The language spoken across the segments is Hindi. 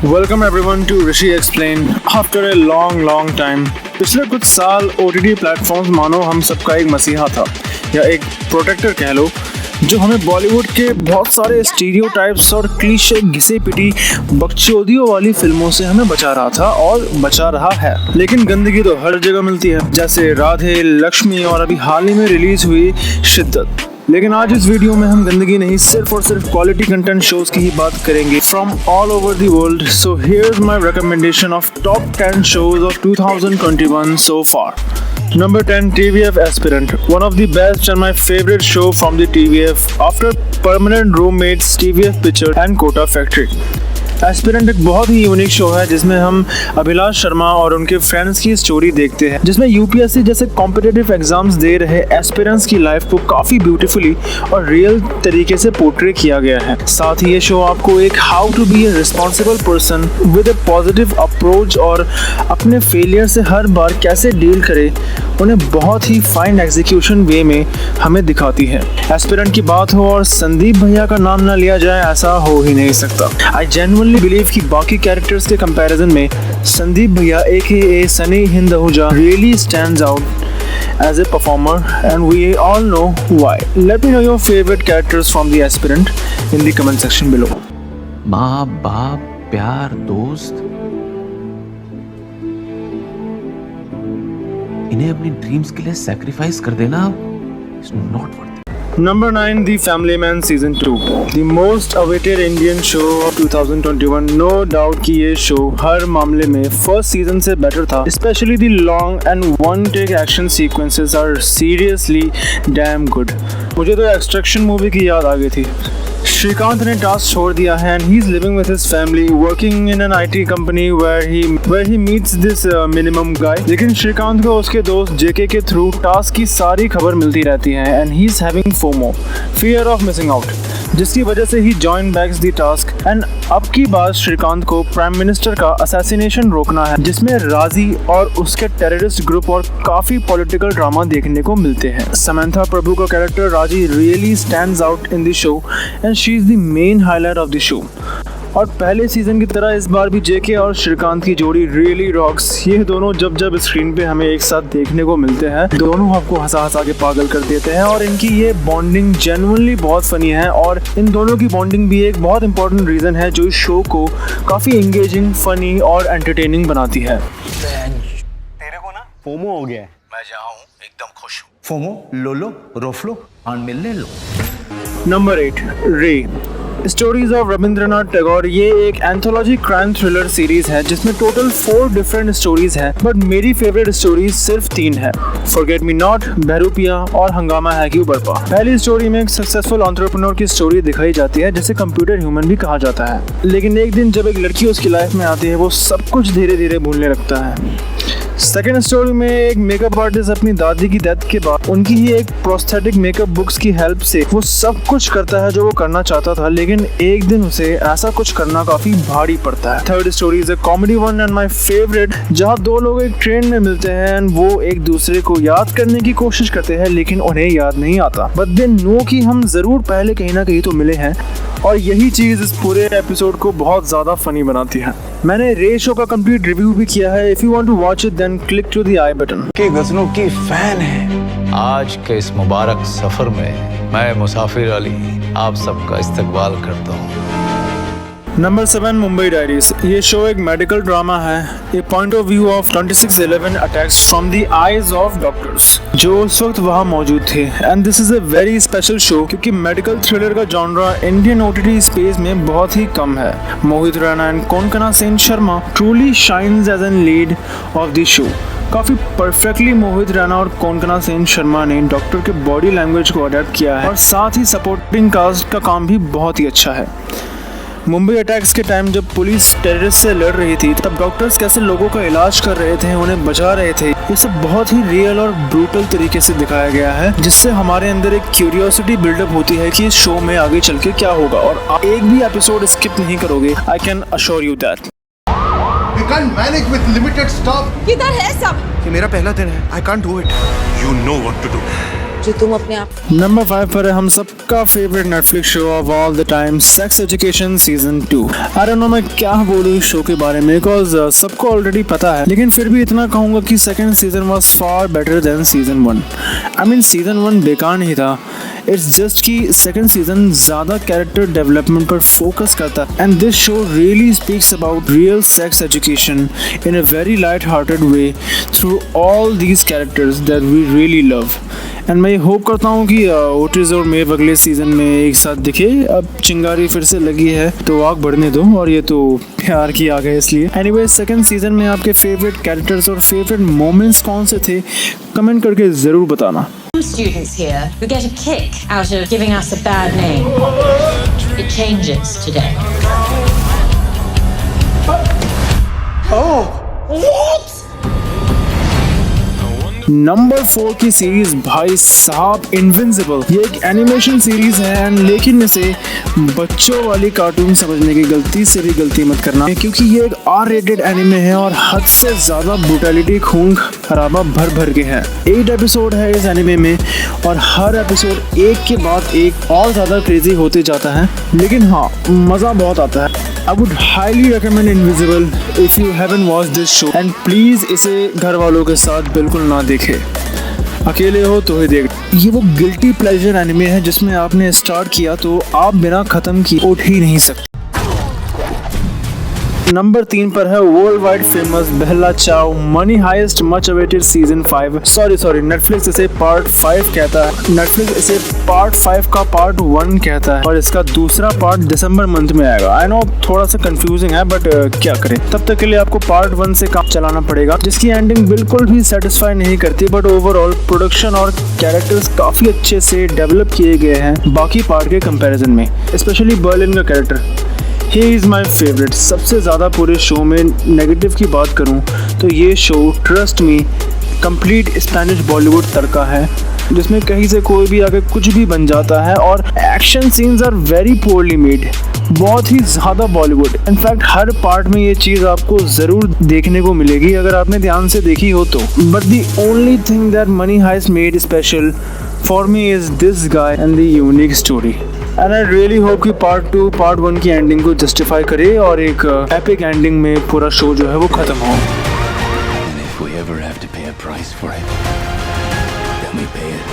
Welcome everyone to Rishi Explain. After a long time, पिछले कुछ साल OTT प्लेटफॉर्म्स मानो हम सबका एक मसीहा था या एक प्रोटेक्टर कह लो, जो हमें बॉलीवुड के बहुत सारे स्टीरियोटाइप्स और क्लीशे घिसे पिटी बकचोदियों वाली फिल्मों से हमें बचा रहा था और बचा रहा है। लेकिन गंदगी तो हर जगह मिलती है, जैसे राधे, लक्ष्मी और अभी हाल ही में रिलीज हुई शिद्दत। लेकिन आज इस वीडियो में हम गंदगी नहीं, सिर्फ और सिर्फ क्वालिटी कंटेंट शोज की ही बात करेंगे from all over the world. So here's my recommendation of top 10 shows of 2021 so far. Number 10, TVF Aspirant, one of the best and my favorite show from the TVF after Permanent Roommates, TVF Picture and Kota Factory. Aspirant एक बहुत ही यूनिक शो है जिसमें हम अभिलाष शर्मा और उनके फ्रेंड्स की स्टोरी देखते हैं, जिसमें यूपीएससी जैसे कॉम्पिटिटिव एग्जाम्स दे रहे एस्पिरेंट्स की लाइफ को काफ़ी ब्यूटीफुली और रियल तरीके से पोर्ट्रे किया गया है। साथ ही ये शो आपको एक how to be a responsible person with a positive approach और अपने फेलियर से हर बार कैसे डील करे उन्हें बहुत ही फाइन एग्जीक्यूशन वे में हमें दिखाती है। एस्पिरेंट की बात हो और संदीप भैया का नाम ना लिया जाए, ऐसा हो ही नहीं सकता। आई जेन्युइनली बिलीव कि बाकी कैरेक्टर्स के कंपैरिजन में संदीप भैया AKA Sunny Hind Ahuja really stands out as a performer and we all know why. Let me know your favorite characters from the Aspirant in the comment section below. माँ बाप प्यार दोस्त, इन्हें अपनी ड्रीम्स के लिए सैक्रिफाइस कर देना is not worth it. Number 9, The Family Man Season 2, the most awaited Indian show of 2021. No doubt कि ये शो हर मामले में फर्स्ट सीजन से बेटर था, especially the long and one take action sequences are seriously damn good. मुझे तो एक्सट्रैक्शन मूवी की याद आ गई थी। श्रीकांत ने टास्क छोड़ दिया है and he's living with his family, working in an IT company where he meets this minimum guy. लेकिन श्रीकांत को उसके दोस्त JK के थ्रू टास्क की सारी खबर मिलती रहती है and he's having FOMO, fear of missing out, जिसकी वजह से ही join backs the task and अब की बात श्रीकांत को प्राइम मिनिस्टर का असैसिनेशन रोकना है, जिसमें राजी और उसके टेररिस्ट ग्रुप और काफी पॉलिटिकल ड्रामा देखने को मिलते हैं। समंथा प्रभु का कैरेक्टर राजी really stands out in the show and she is the main highlight of the show. और पहले सीजन की तरह इस बार भी JK और श्रीकांत की जोड़ी रियली रॉक्स। ये दोनों जब स्क्रीन पे हमें एक साथ देखने को मिलते हैं, दोनों आपको हंसा के पागल कर देते हैं और इनकी ये बॉन्डिंग जेन्युइनली बहुत फनी है और इन दोनों की बॉन्डिंग भी एक बहुत इंपॉर्टेंट रीजन है जो इस शो को काफी एंगेजिंग, फनी और एंटरटेनिंग बनाती है। तेरे को ना फोमो हो गया है। मैं जहाँ हूँ एकदम खुश हूँ। फोमो लो रोफ लो और मिलने लो। नंबर 8, रे, स्टोरीज ऑफ रविंद्रनाथ टैगोर। ये एक एंथोलॉजी क्राइम थ्रिलर सीरीज है जिसमें टोटल 4 डिफरेंट स्टोरीज हैं, बट मेरी फेवरेट स्टोरीज सिर्फ 3 है, फॉरगेट मी नॉट, बहरूपिया और हंगामा है क्यों बरपा। पहली स्टोरी में एक सक्सेसफुल एंटरप्रेन्योर की स्टोरी दिखाई जाती है जिसे कंप्यूटर ह्यूमन भी कहा जाता है, लेकिन एक दिन जब एक लड़की उसकी लाइफ में आती है वो सब कुछ धीरे धीरे भूलने लगता है। सेकेंड स्टोरी में एक मेकअप आर्टिस्ट अपनी दादी की डेथ के बाद उनकी ही एक प्रोस्थेटिक मेकअप बुक्स की हेल्प से वो सब कुछ करता है जो वो करना चाहता था, लेकिन एक दिन उसे ऐसा कुछ करना काफी भारी पड़ता है। Third story is a comedy one and my favourite, जहाँ 2 लोग एक ट्रेन में मिलते हैं एंड वो एक दूसरे को याद करने की कोशिश करते हैं लेकिन उन्हें याद नहीं आता, बट दे नो कि हम जरूर पहले कहीं ना कहीं तो मिले हैं, और यही चीज इस पूरे एपिसोड को बहुत ज्यादा फनी बनाती है। मैंने रे शो का कंप्लीट रिव्यू भी किया है, if you want to watch it then click to the eye button. के गजनों की फैन है। आज के इस मुबारक सफर में मैं मुसाफिर अली आप सबका इस्तकबाल करता हूँ। Number 7, Mumbai diaries. ये शो एक मेडिकल ड्रामा है, a point of view of 26/11 attacks from the eyes of doctors जो उस वक्त वहाँ मौजूद थे, and this is a very special show क्योंकि मेडिकल थ्रिलर का जॉनरा इंडियन OTT स्पेस में बहुत ही कम है। Mohit Raina and Konkona Sen Sharma truly shines as an lead of the show. काफी परफेक्टली मोहित रैना और कोनकना सेन शर्मा ने डॉक्टर के बॉडी लैंग्वेज को अडेप्ट किया है और साथ ही सपोर्टिंग कास्ट का काम भी बहुत ही अच्छा है। मुंबई अटैक्स के टाइम जब पुलिस टेररिस्ट से लड़ रही थी तब डॉक्टर्स कैसे लोगों का इलाज कर रहे थे, उन्हें बचा रहे थे, ये सब बहुत ही रियल और ब्रूटल तरीके से दिखाया गया है, जिससे हमारे अंदर एक क्यूरियोसिटी बिल्डअप होती है कि इस शो में आगे चल के क्या होगा और आप एक भी एपिसोड स्किप नहीं करोगे। I can assure you that. We can't manage with limited staff. किधर है सब? ये मेरा पहला दिन है। I can't do it. You know what to do. जो तुम अपने आप नंबर 5 पर है हम सबका favourite Netflix show off all the time, sex education season 2। I don't know मैं क्या बोलूँ इस शो के बारे में, बिकॉज सबको ऑलरेडी पता है, लेकिन फिर भी इतना कहूँगा कि second season was far better than season 1। I mean season 1 बेकार नहीं था, इट्स जस्ट कि सेकंड सीजन ज़्यादा कैरेक्टर डेवलपमेंट पर फोकस करता है, and this show really speaks about real sex education in a very light hearted way through all these characters that we really love. And मैं होप करता हूँ कि ओटिस और मेव अगले सीजन में एक साथ दिखे। अब चिंगारी फिर से लगी है तो आग बढ़ने दो, और ये तो प्यार की आग है इसलिए। एनीवे, सेकंड सीजन में आपके फेवरेट कैरेक्टर्स और फेवरेट मोमेंट्स कौन से थे, कमेंट करके ज़रूर बताना। Students here who get a kick out of giving us a bad name. It changes today. Number 4 की सीरीज भाई साहब इनविंसिबल। ये एक एनिमेशन सीरीज है, एंड लेकिन इसे बच्चों वाली कार्टून समझने की गलती से भी गलती मत करना, क्योंकि ये एक आर रेटेड एनिमे है और हद से ज्यादा ब्रूटैलिटी, खून खराबा भर भर के है। 8 एपिसोड है इस एनिमे में, और हर एपिसोड एक के बाद एक और ज्यादा क्रेजी होते जाता है, लेकिन हाँ मजा बहुत आता है। I would highly recommend Invincible if you haven't watched this show, and please इसे घर वालों के साथ बिल्कुल ना देखें, अकेले हो तो ही देख। ये वो गिल्टी प्लेजर एनिमे है जिसमें आपने स्टार्ट किया तो आप बिना खत्म किए उठ ही नहीं सकते। नंबर 3 पर है world wide famous Bella Ciao, Money Heist much awaited season 5। Sorry Netflix इसे पार्ट 5 कहता है, नेटफ्लिक्स इसे पार्ट 5 का पार्ट 1 कहता है, और इसका दूसरा पार्ट दिसंबर मंथ में आएगा। आई नो थोड़ा सा कंफ्यूजिंग है, बट क्या करें, तब तक के लिए आपको पार्ट 1 से काम चलाना पड़ेगा, जिसकी एंडिंग बिल्कुल भी सेटिस्फाई नहीं करती, बट ओवरऑल प्रोडक्शन और कैरेक्टर्स काफी अच्छे से डेवलप किए गए हैं बाकी पार्ट के कंपैरिजन में। स्पेशली बर्लिन का character, he is my favourite. सबसे ज़्यादा पूरे शो में नेगेटिव की बात करूँ तो ये show trust me complete Spanish Bollywood तड़का है, जिसमें कहीं से कोई भी आके कुछ भी बन जाता है, और action scenes are very poorly made, बहुत ही ज़्यादा बॉलीवुड। इनफैक्ट हर पार्ट में ये चीज़ आपको ज़रूर देखने को मिलेगी अगर आपने ध्यान से देखी हो तो। But the only thing that Money Heist made special for me is this guy and the unique story, and I really hope कि पार्ट 2 पार्ट 1 की एंडिंग को जस्टिफाई करे और एक एपिक एंडिंग में पूरा शो जो है वो खत्म हो। And if we ever have to pay a price for it, then we pay it.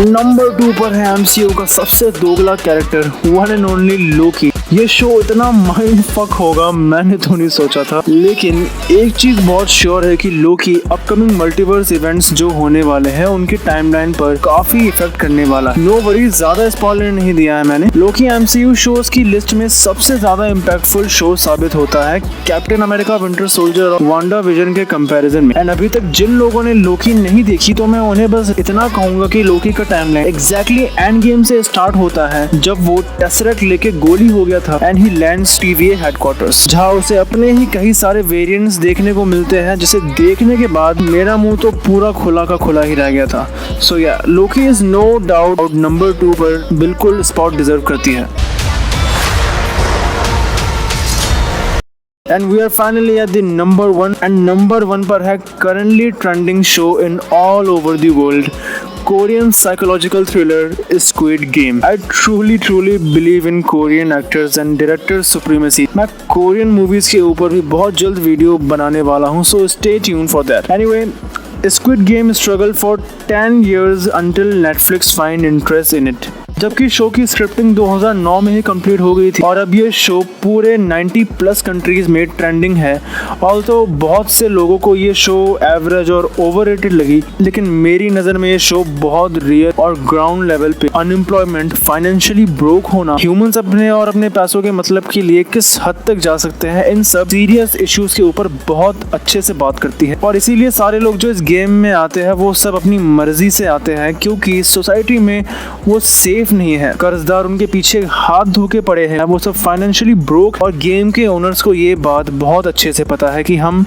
Number 2 पर है MCU का सबसे दोगला कैरेक्टर, वन एंड ओनली लोकी। ये शो इतना माइंड फक होगा मैंने तो नहीं सोचा था, लेकिन एक चीज बहुत श्योर है कि लोकी अपकमिंग मल्टीवर्स इवेंट्स जो होने वाले हैं उनकी टाइमलाइन पर काफी इफेक्ट करने वाला है। नो वरी, ज्यादा स्पॉइलर नहीं दिया है मैंने। लोकी MCU शोज की लिस्ट में सबसे ज्यादा इम्पैक्टफुल शो साबित होता है कैप्टन अमेरिका, विंटर सोल्जर और वांडा विजन के कंपैरिजन में। एंड अभी तक जिन लोगों ने लोकी नहीं देखी तो मैं उन्हें बस इतना कहूंगा कि लोकी का टाइमलाइन एग्जैक्टली एंड गेम से स्टार्ट होता है, जब वो टेसरेक्ट लेके गोली हो गया था and he lands TVA headquarters, जहां उसे अपने ही कई सारे वेरिएंट्स देखने को मिलते हैं, जिसे देखने के बाद मेरा मुंह तो पूरा खुला का खुला ही रह गया था। So yeah, Loki is no doubt number 2 पर बिल्कुल स्पॉट डिजर्व करती है। And we are finally at the number 1, and number 1 पर है currently trending show in all over the world, Korean psychological thriller Squid Game. I truly believe in Korean actors and directors supremacy. मैं Korean movies के ऊपर भी बहुत जल्द वीडियो बनाने वाला हूँ, so stay tuned for that. Anyway, Squid Game struggled for 10 years until Netflix find interest in it. जबकि शो की स्क्रिप्टिंग 2009 में ही कंप्लीट हो गई थी, और अब ये शो पूरे 90+ कंट्रीज में ट्रेंडिंग है। ऑल्सो बहुत से लोगों को ये शो एवरेज और ओवररेटेड लगी, लेकिन मेरी नज़र में ये शो बहुत रियल और ग्राउंड लेवल पे अनएम्प्लॉयमेंट, फाइनेंशियली ब्रोक होना, ह्यूमंस अपने और अपने पैसों के मतलब के लिए किस हद तक जा सकते हैं, इन सब सीरियस इश्यूज के ऊपर बहुत अच्छे से बात करती है। और इसीलिए सारे लोग जो इस गेम में आते हैं वो सब अपनी मर्जी से आते हैं, क्योंकि सोसाइटी में वो सेफ नहीं है, कर्जदार उनके पीछे हाथ धो के पड़े हैं, वो सब फाइनेंशियली ब्रोक, और गेम के ओनर्स को ये बात बहुत अच्छे से पता है कि हम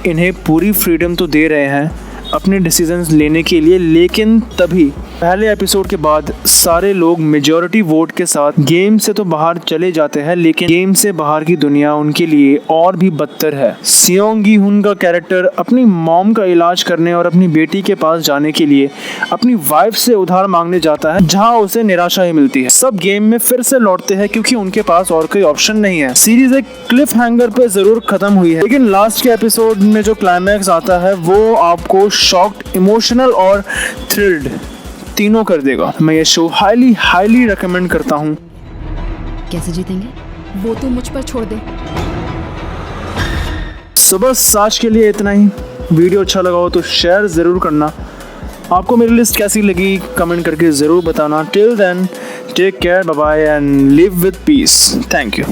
इन्हें पूरी फ्रीडम तो दे रहे हैं, अपने डिसीजंस लेने के लिए, लेकिन तभी पहले एपिसोड के बाद सारे लोग मेजॉरिटी वोट के साथ गेम से तो बाहर चले जाते हैं, लेकिन गेम से बाहर की दुनिया उनके लिए और भी बदतर है। सियोंग गी हुन का कैरेक्टर अपनी मॉम का इलाज करने और अपनी बेटी के पास जाने के लिए अपनी वाइफ से उधार मांगने जाता है, जहां उसे निराशा ही मिलती है। सब गेम में फिर से लौटते हैं क्योंकि उनके पास और कोई ऑप्शन नहीं है। सीरीज एक क्लिफ हैंगर पे जरूर खत्म हुई है, लेकिन लास्ट के एपिसोड में जो क्लाइमैक्स आता है वो आपको शॉक्ड, इमोशनल और थ्रिल्ड तीनों कर देगा। मैं ये शो हाईली रेकमेंड करता हूँ। कैसे जीतेंगे? वो तो मुझ पर छोड़ दे। सो बस आज के लिए इतना ही। वीडियो अच्छा लगा हो तो शेयर ज़रूर करना। आपको मेरी लिस्ट कैसी लगी कमेंट करके ज़रूर बताना। Till then take care, bye bye and live with peace. Thank you.